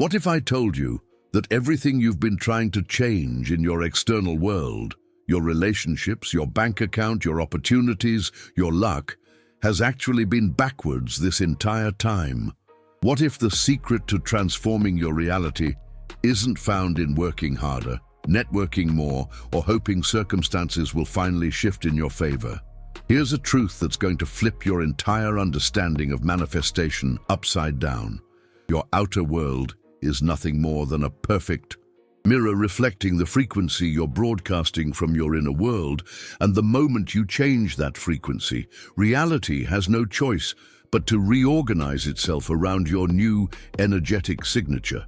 What if I told you that everything you've been trying to change in your external world, your relationships, your bank account, your opportunities, your luck, has actually been backwards this entire time? What if the secret to transforming your reality isn't found in working harder, networking more, or hoping circumstances will finally shift in your favor? Here's a truth that's going to flip your entire understanding of manifestation upside down. Your outer world is nothing more than a perfect mirror reflecting the frequency you're broadcasting from your inner world, and the moment you change that frequency, reality has no choice but to reorganize itself around your new energetic signature.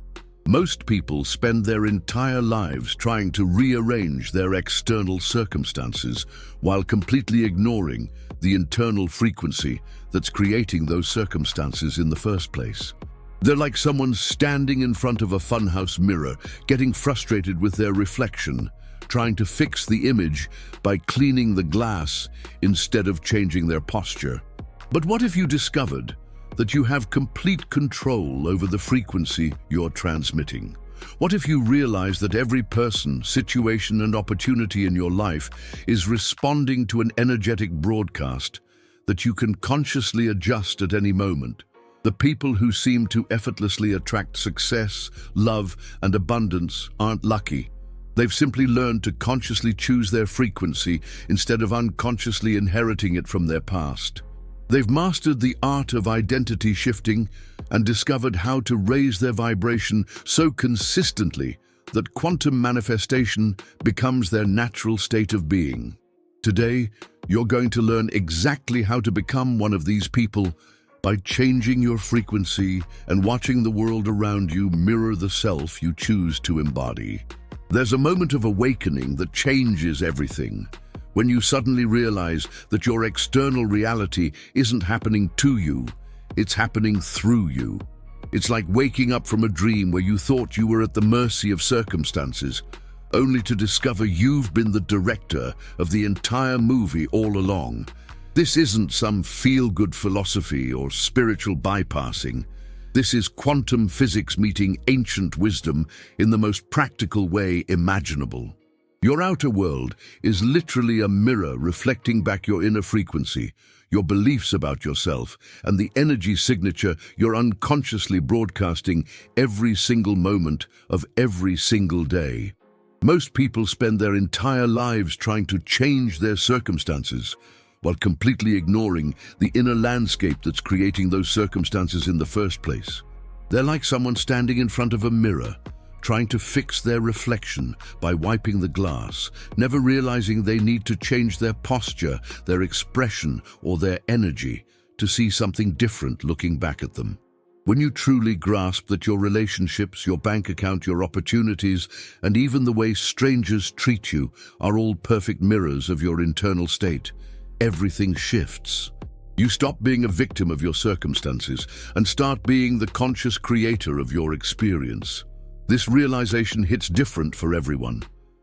Most people spend their entire lives trying to rearrange their external circumstances while completely ignoring the internal frequency that's creating those circumstances in the first place. They're like someone standing in front of a funhouse mirror, getting frustrated with their reflection, trying to fix the image by cleaning the glass instead of changing their posture. But what if you discovered that you have complete control over the frequency you're transmitting? What if you realize that every person, situation, and opportunity in your life is responding to an energetic broadcast that you can consciously adjust at any moment? The people who seem to effortlessly attract success, love, and abundance aren't lucky. They've simply learned to consciously choose their frequency instead of unconsciously inheriting it from their past. They've mastered the art of identity shifting and discovered how to raise their vibration so consistently that quantum manifestation becomes their natural state of being. Today, you're going to learn exactly how to become one of these people by changing your frequency and watching the world around you mirror the self you choose to embody. There's a moment of awakening that changes everything, when you suddenly realize that your external reality isn't happening to you, it's happening through you. It's like waking up from a dream where you thought you were at the mercy of circumstances, only to discover you've been the director of the entire movie all along. This isn't some feel-good philosophy or spiritual bypassing. This is quantum physics meeting ancient wisdom in the most practical way imaginable. Your outer world is literally a mirror reflecting back your inner frequency, your beliefs about yourself, and the energy signature you're unconsciously broadcasting every single moment of every single day. Most people spend their entire lives trying to change their circumstances, while completely ignoring the inner landscape that's creating those circumstances in the first place. They're like someone standing in front of a mirror, trying to fix their reflection by wiping the glass, never realizing they need to change their posture, their expression, or their energy to see something different looking back at them. When you truly grasp that your relationships, your bank account, your opportunities, and even the way strangers treat you are all perfect mirrors of your internal state, everything shifts. You stop being a victim of your circumstances and start being the conscious creator of your experience. This realization hits different for everyone.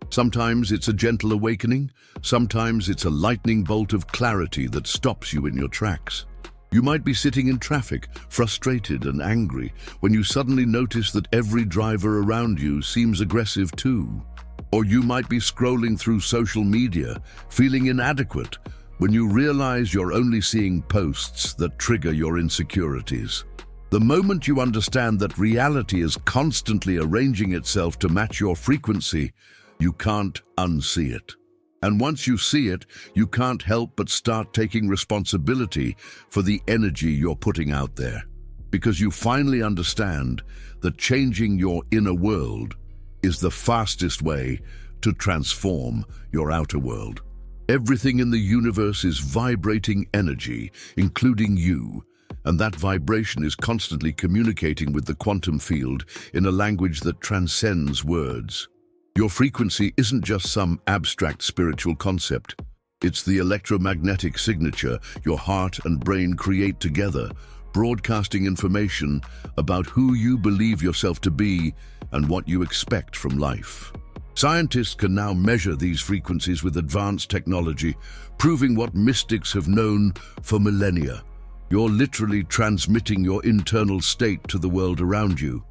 Sometimes it's a gentle awakening, sometimes it's a lightning bolt of clarity that stops you in your tracks. You might be sitting in traffic, frustrated and angry, when you suddenly notice that every driver around you seems aggressive too. Or you might be scrolling through social media, feeling inadequate, when you realize you're only seeing posts that trigger your insecurities. The moment you understand that reality is constantly arranging itself to match your frequency, you can't unsee it. And once you see it, you can't help but start taking responsibility for the energy you're putting out there. Because you finally understand that changing your inner world is the fastest way to transform your outer world. Everything in the universe is vibrating energy, including you, and that vibration is constantly communicating with the quantum field in a language that transcends words. Your frequency isn't just some abstract spiritual concept. It's the electromagnetic signature your heart and brain create together, broadcasting information about who you believe yourself to be and what you expect from life. Scientists can now measure these frequencies with advanced technology, proving what mystics have known for millennia. You're literally transmitting your internal state to the world around you.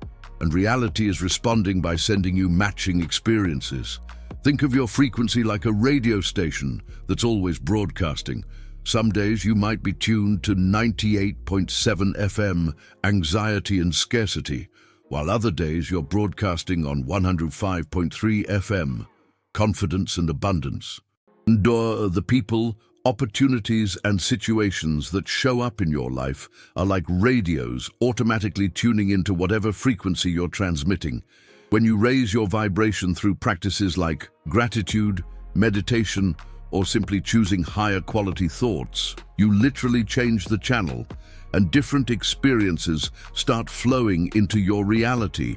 and reality is responding by sending you matching experiences. Think of your frequency like a radio station that's always broadcasting. Some days you might be tuned to 98.7 FM, anxiety and scarcity, while other days you're broadcasting on 105.3 FM, confidence and abundance. And the people, opportunities and situations that show up in your life are like radios automatically tuning into whatever frequency you're transmitting. When you raise your vibration through practices like gratitude, meditation, or simply choosing higher quality thoughts, you literally change the channel, and different experiences start flowing into your reality.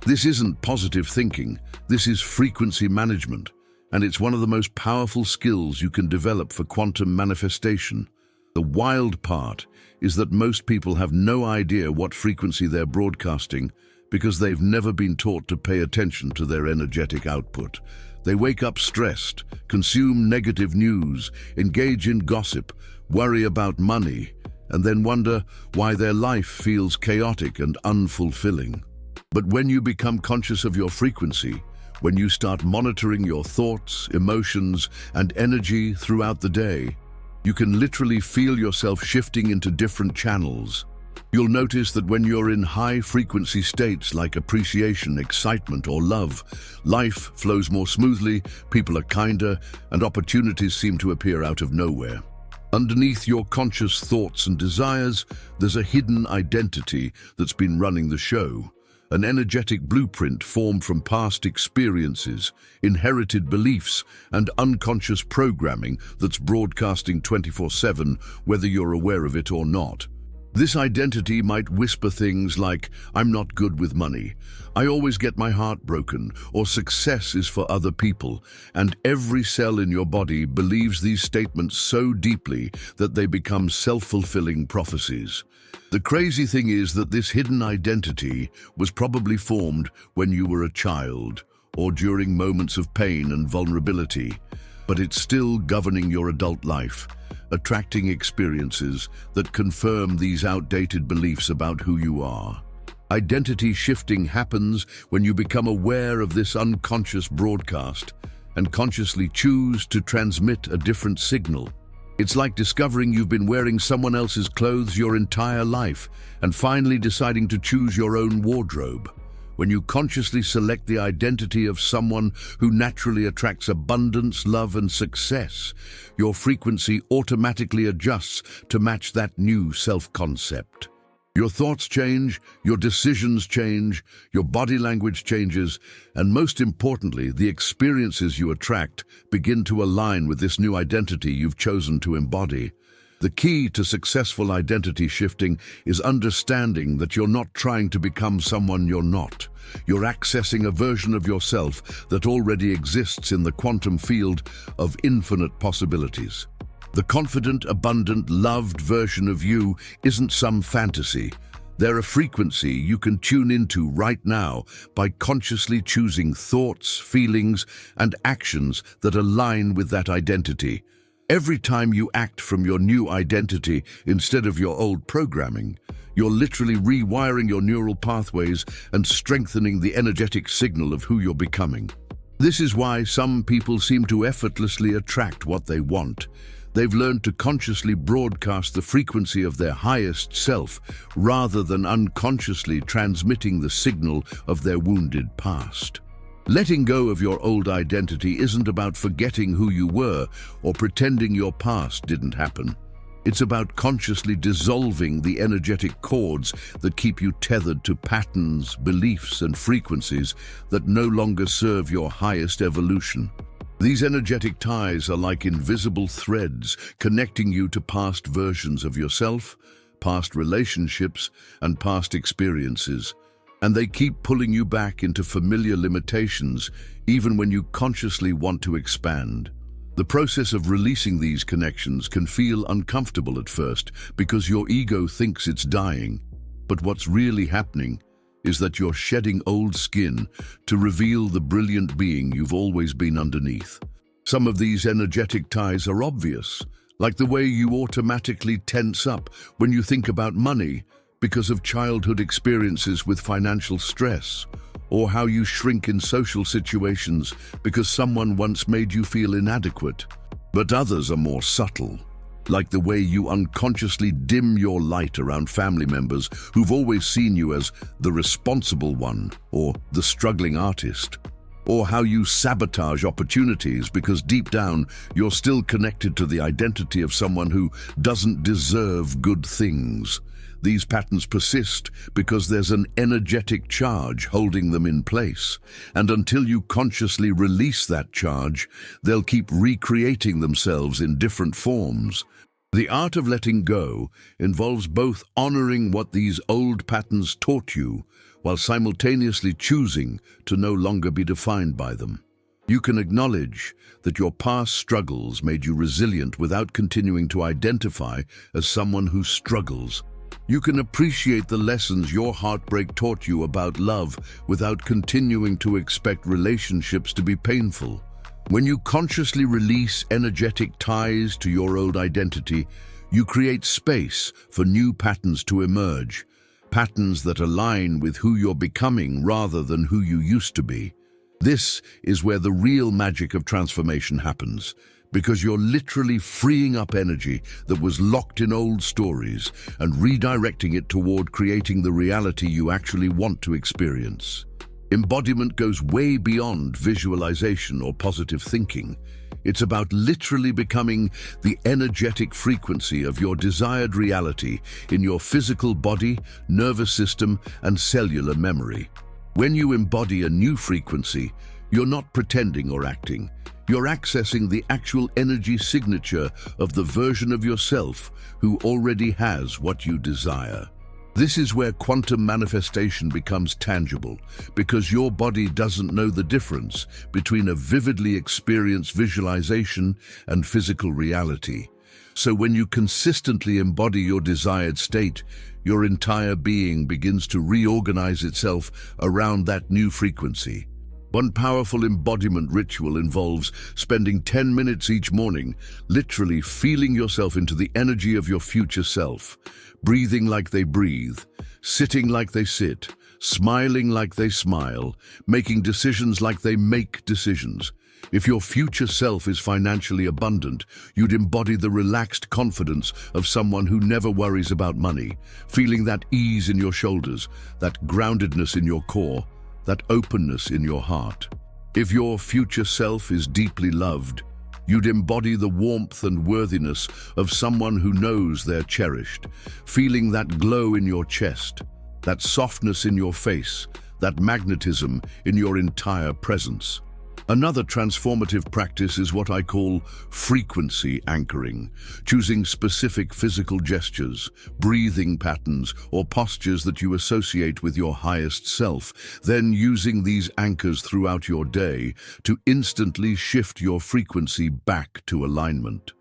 This isn't positive thinking, this is frequency management, and it's one of the most powerful skills you can develop for quantum manifestation. The wild part is that most people have no idea what frequency they're broadcasting because they've never been taught to pay attention to their energetic output. They wake up stressed, consume negative news, engage in gossip, worry about money, and then wonder why their life feels chaotic and unfulfilling. But when you become conscious of your frequency, when you start monitoring your thoughts, emotions, and energy throughout the day, you can literally feel yourself shifting into different channels. You'll notice that when you're in high-frequency states like appreciation, excitement, or love, life flows more smoothly, people are kinder, and opportunities seem to appear out of nowhere. Underneath your conscious thoughts and desires, there's a hidden identity that's been running the show. An energetic blueprint formed from past experiences, inherited beliefs, and unconscious programming that's broadcasting 24/7, whether you're aware of it or not. This identity might whisper things like, "I'm not good with money," "I always get my heart broken," or "success is for other people," and every cell in your body believes these statements so deeply that they become self-fulfilling prophecies. The crazy thing is that this hidden identity was probably formed when you were a child or during moments of pain and vulnerability, but it's still governing your adult life, attracting experiences that confirm these outdated beliefs about who you are. Identity shifting happens when you become aware of this unconscious broadcast and consciously choose to transmit a different signal. It's like discovering you've been wearing someone else's clothes your entire life and finally deciding to choose your own wardrobe. When you consciously select the identity of someone who naturally attracts abundance, love, and success, your frequency automatically adjusts to match that new self-concept. Your thoughts change, your decisions change, your body language changes, and most importantly, the experiences you attract begin to align with this new identity you've chosen to embody. The key to successful identity shifting is understanding that you're not trying to become someone you're not. You're accessing a version of yourself that already exists in the quantum field of infinite possibilities. The confident, abundant, loved version of you isn't some fantasy. They're a frequency you can tune into right now by consciously choosing thoughts, feelings, and actions that align with that identity. Every time you act from your new identity instead of your old programming, you're literally rewiring your neural pathways and strengthening the energetic signal of who you're becoming. This is why some people seem to effortlessly attract what they want. They've learned to consciously broadcast the frequency of their highest self rather than unconsciously transmitting the signal of their wounded past. Letting go of your old identity isn't about forgetting who you were or pretending your past didn't happen. It's about consciously dissolving the energetic cords that keep you tethered to patterns, beliefs, and frequencies that no longer serve your highest evolution. These energetic ties are like invisible threads connecting you to past versions of yourself, past relationships, and past experiences. And they keep pulling you back into familiar limitations, even when you consciously want to expand. The process of releasing these connections can feel uncomfortable at first because your ego thinks it's dying. But what's really happening is that you're shedding old skin to reveal the brilliant being you've always been underneath. Some of these energetic ties are obvious, like the way you automatically tense up when you think about money, because of childhood experiences with financial stress, or how you shrink in social situations because someone once made you feel inadequate. But others are more subtle, like the way you unconsciously dim your light around family members who've always seen you as the responsible one or the struggling artist, or how you sabotage opportunities because deep down you're still connected to the identity of someone who doesn't deserve good things. These patterns persist because there's an energetic charge holding them in place, and until you consciously release that charge, they'll keep recreating themselves in different forms. The art of letting go involves both honoring what these old patterns taught you while simultaneously choosing to no longer be defined by them. You can acknowledge that your past struggles made you resilient without continuing to identify as someone who struggles. You can appreciate the lessons your heartbreak taught you about love without continuing to expect relationships to be painful. When you consciously release energetic ties to your old identity, you create space for new patterns to emerge, patterns that align with who you're becoming rather than who you used to be. This is where the real magic of transformation happens, because you're literally freeing up energy that was locked in old stories and redirecting it toward creating the reality you actually want to experience. Embodiment goes way beyond visualization or positive thinking. It's about literally becoming the energetic frequency of your desired reality in your physical body, nervous system, and cellular memory. When you embody a new frequency, you're not pretending or acting. You're accessing the actual energy signature of the version of yourself who already has what you desire. This is where quantum manifestation becomes tangible, because your body doesn't know the difference between a vividly experienced visualization and physical reality. So when you consistently embody your desired state, your entire being begins to reorganize itself around that new frequency. One powerful embodiment ritual involves spending 10 minutes each morning, literally feeling yourself into the energy of your future self, breathing like they breathe, sitting like they sit, smiling like they smile, making decisions like they make decisions. If your future self is financially abundant, you'd embody the relaxed confidence of someone who never worries about money, feeling that ease in your shoulders, that groundedness in your core, that openness in your heart. If your future self is deeply loved, you'd embody the warmth and worthiness of someone who knows they're cherished, feeling that glow in your chest, that softness in your face, that magnetism in your entire presence. Another transformative practice is what I call frequency anchoring, choosing specific physical gestures, breathing patterns, or postures that you associate with your highest self, then using these anchors throughout your day to instantly shift your frequency back to alignment.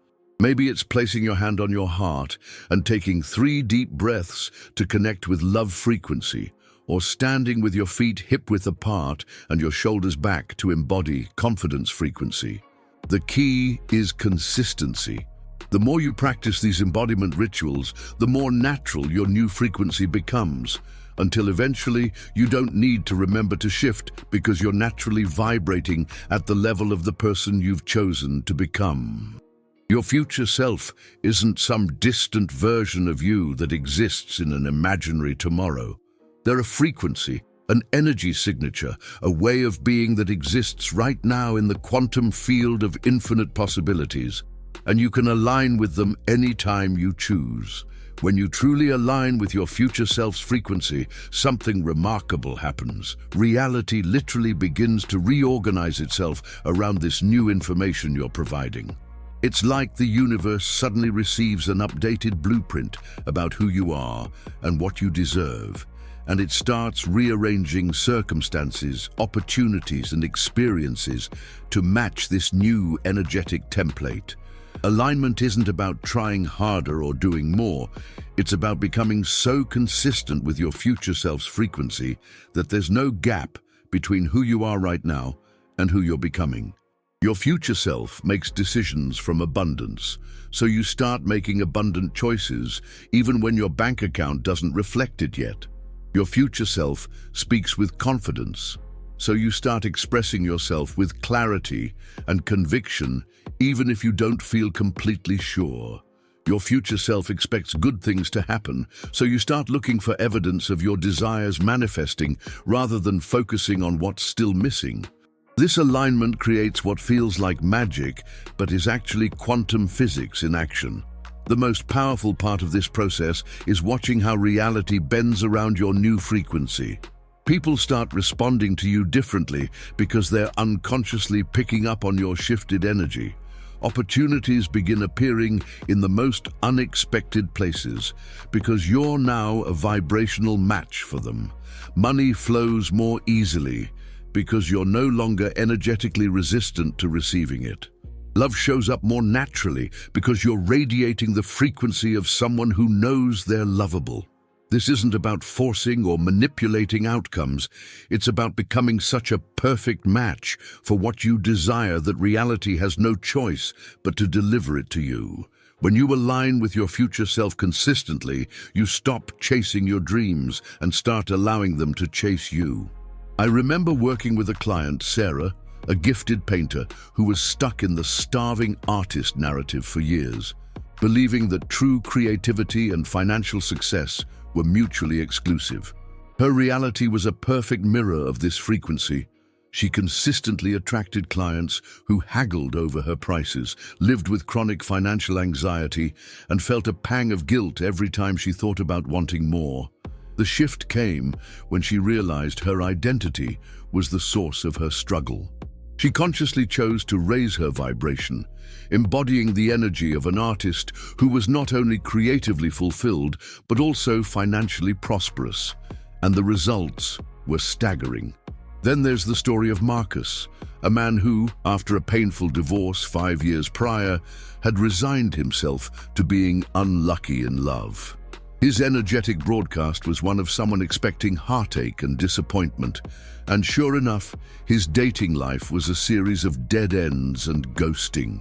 Maybe it's placing your hand on your heart and taking 3 deep breaths to connect with love frequency, or standing with your feet hip-width apart and your shoulders back to embody confidence frequency. The key is consistency. The more you practice these embodiment rituals, the more natural your new frequency becomes, until eventually you don't need to remember to shift because you're naturally vibrating at the level of the person you've chosen to become. Your future self isn't some distant version of you that exists in an imaginary tomorrow. They're a frequency, an energy signature, a way of being that exists right now in the quantum field of infinite possibilities, and you can align with them anytime you choose. When you truly align with your future self's frequency, something remarkable happens. Reality literally begins to reorganize itself around this new information you're providing. It's like the universe suddenly receives an updated blueprint about who you are and what you deserve, and it starts rearranging circumstances, opportunities, and experiences to match this new energetic template. Alignment isn't about trying harder or doing more. It's about becoming so consistent with your future self's frequency that there's no gap between who you are right now and who you're becoming. Your future self makes decisions from abundance, so you start making abundant choices even when your bank account doesn't reflect it yet. Your future self speaks with confidence, so you start expressing yourself with clarity and conviction even if you don't feel completely sure. Your future self expects good things to happen, so you start looking for evidence of your desires manifesting rather than focusing on what's still missing. This alignment creates what feels like magic, but is actually quantum physics in action. The most powerful part of this process is watching how reality bends around your new frequency. People start responding to you differently because they're unconsciously picking up on your shifted energy. Opportunities begin appearing in the most unexpected places because you're now a vibrational match for them. Money flows more easily because you're no longer energetically resistant to receiving it. Love shows up more naturally because you're radiating the frequency of someone who knows they're lovable. This isn't about forcing or manipulating outcomes. It's about becoming such a perfect match for what you desire that reality has no choice but to deliver it to you. When you align with your future self consistently, you stop chasing your dreams and start allowing them to chase you. I remember working with a client, Sarah, a gifted painter who was stuck in the starving artist narrative for years, believing that true creativity and financial success were mutually exclusive. Her reality was a perfect mirror of this frequency. She consistently attracted clients who haggled over her prices, lived with chronic financial anxiety, and felt a pang of guilt every time she thought about wanting more. The shift came when she realized her identity was the source of her struggle. She consciously chose to raise her vibration, embodying the energy of an artist who was not only creatively fulfilled, but also financially prosperous. And the results were staggering. Then there's the story of Marcus, a man who, after a painful divorce 5 years prior, had resigned himself to being unlucky in love. His energetic broadcast was one of someone expecting heartache and disappointment, and sure enough, his dating life was a series of dead ends and ghosting.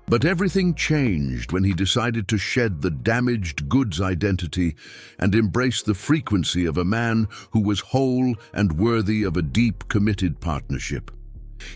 But everything changed when he decided to shed the damaged goods identity and embrace the frequency of a man who was whole and worthy of a deep, committed partnership.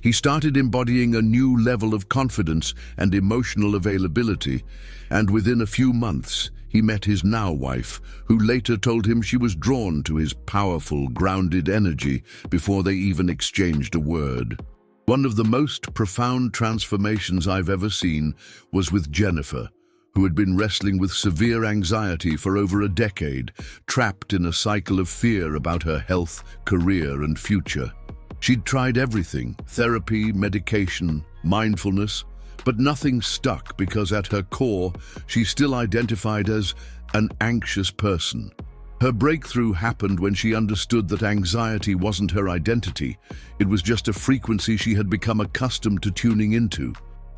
He started embodying a new level of confidence and emotional availability, and within a few months, he met his now wife, who later told him she was drawn to his powerful, grounded energy before they even exchanged a word. One of the most profound transformations I've ever seen was with Jennifer, who had been wrestling with severe anxiety for over a decade, trapped in a cycle of fear about her health, career, and future. She'd tried everything: therapy, medication, mindfulness, but nothing stuck because at her core, she still identified as an anxious person. Her breakthrough happened when she understood that anxiety wasn't her identity. It was just a frequency she had become accustomed to tuning into.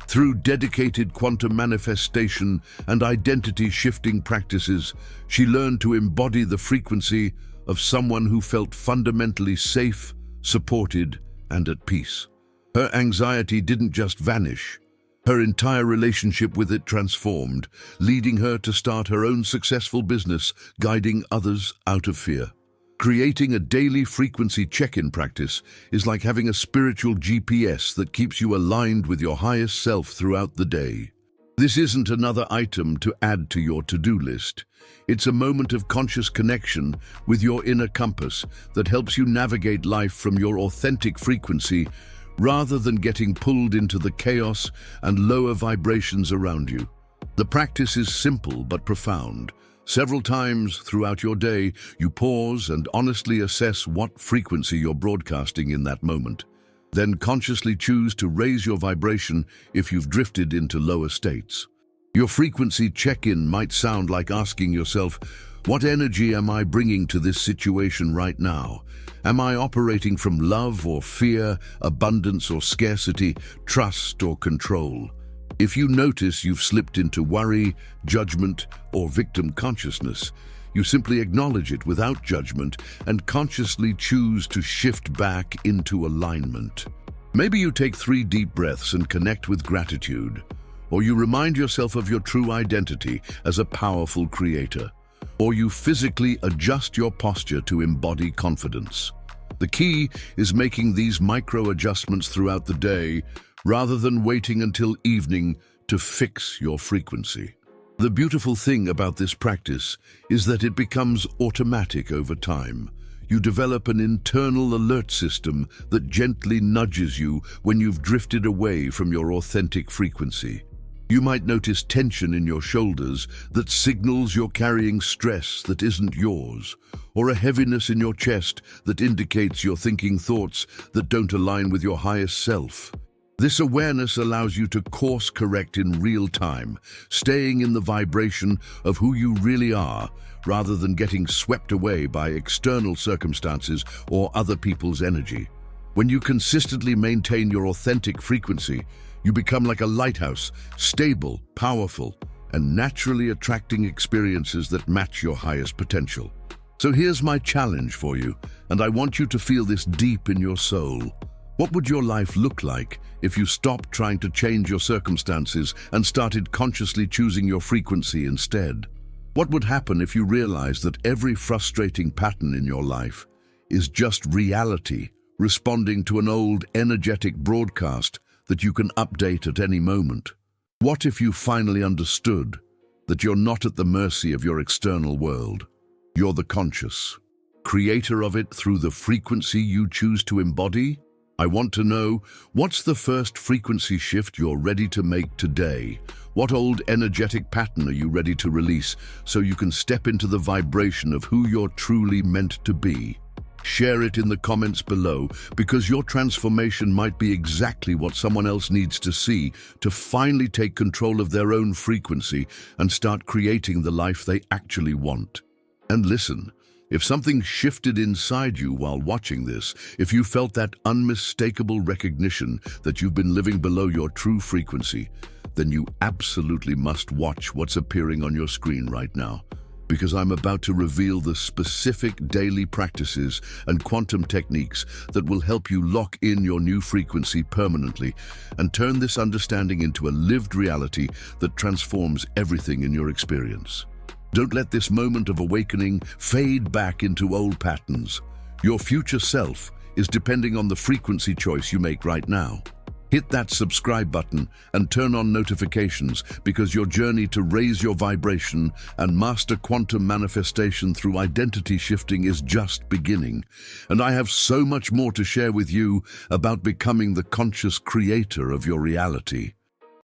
Through dedicated quantum manifestation and identity-shifting practices, she learned to embody the frequency of someone who felt fundamentally safe, supported, and at peace. Her anxiety didn't just vanish. Her entire relationship with it transformed, leading her to start her own successful business, guiding others out of fear. Creating a daily frequency check-in practice is like having a spiritual GPS that keeps you aligned with your highest self throughout the day. This isn't another item to add to your to-do list. It's a moment of conscious connection with your inner compass that helps you navigate life from your authentic frequency rather than getting pulled into the chaos and lower vibrations around you. The practice is simple but profound. Several times throughout your day, you pause and honestly assess what frequency you're broadcasting in that moment. Then consciously choose to raise your vibration if you've drifted into lower states. Your frequency check-in might sound like asking yourself, what energy am I bringing to this situation right now? Am I operating from love or fear, abundance or scarcity, trust or control? If you notice you've slipped into worry, judgment, or victim consciousness, you simply acknowledge it without judgment and consciously choose to shift back into alignment. Maybe you take 3 deep breaths and connect with gratitude, or you remind yourself of your true identity as a powerful creator, or you physically adjust your posture to embody confidence. The key is making these micro adjustments throughout the day rather than waiting until evening to fix your frequency. The beautiful thing about this practice is that it becomes automatic over time. You develop an internal alert system that gently nudges you when you've drifted away from your authentic frequency. You might notice tension in your shoulders that signals you're carrying stress that isn't yours, or a heaviness in your chest that indicates you're thinking thoughts that don't align with your highest self. This awareness allows you to course correct in real time, staying in the vibration of who you really are, rather than getting swept away by external circumstances or other people's energy. When you consistently maintain your authentic frequency, you become like a lighthouse, stable, powerful, and naturally attracting experiences that match your highest potential. So here's my challenge for you, and I want you to feel this deep in your soul. What would your life look like if you stopped trying to change your circumstances and started consciously choosing your frequency instead? What would happen if you realized that every frustrating pattern in your life is just reality, responding to an old, energetic broadcast that you can update at any moment? What if you finally understood that you're not at the mercy of your external world? You're the conscious creator of it through the frequency you choose to embody? I want to know, what's the first frequency shift you're ready to make today? What old energetic pattern are you ready to release so you can step into the vibration of who you're truly meant to be? Share it in the comments below, because your transformation might be exactly what someone else needs to see to finally take control of their own frequency and start creating the life they actually want. And listen, if something shifted inside you while watching this, if you felt that unmistakable recognition that you've been living below your true frequency, then you absolutely must watch what's appearing on your screen right now, because I'm about to reveal the specific daily practices and quantum techniques that will help you lock in your new frequency permanently and turn this understanding into a lived reality that transforms everything in your experience. Don't let this moment of awakening fade back into old patterns. Your future self is depending on the frequency choice you make right now. Hit that subscribe button and turn on notifications, because your journey to raise your vibration and master quantum manifestation through identity shifting is just beginning. And I have so much more to share with you about becoming the conscious creator of your reality.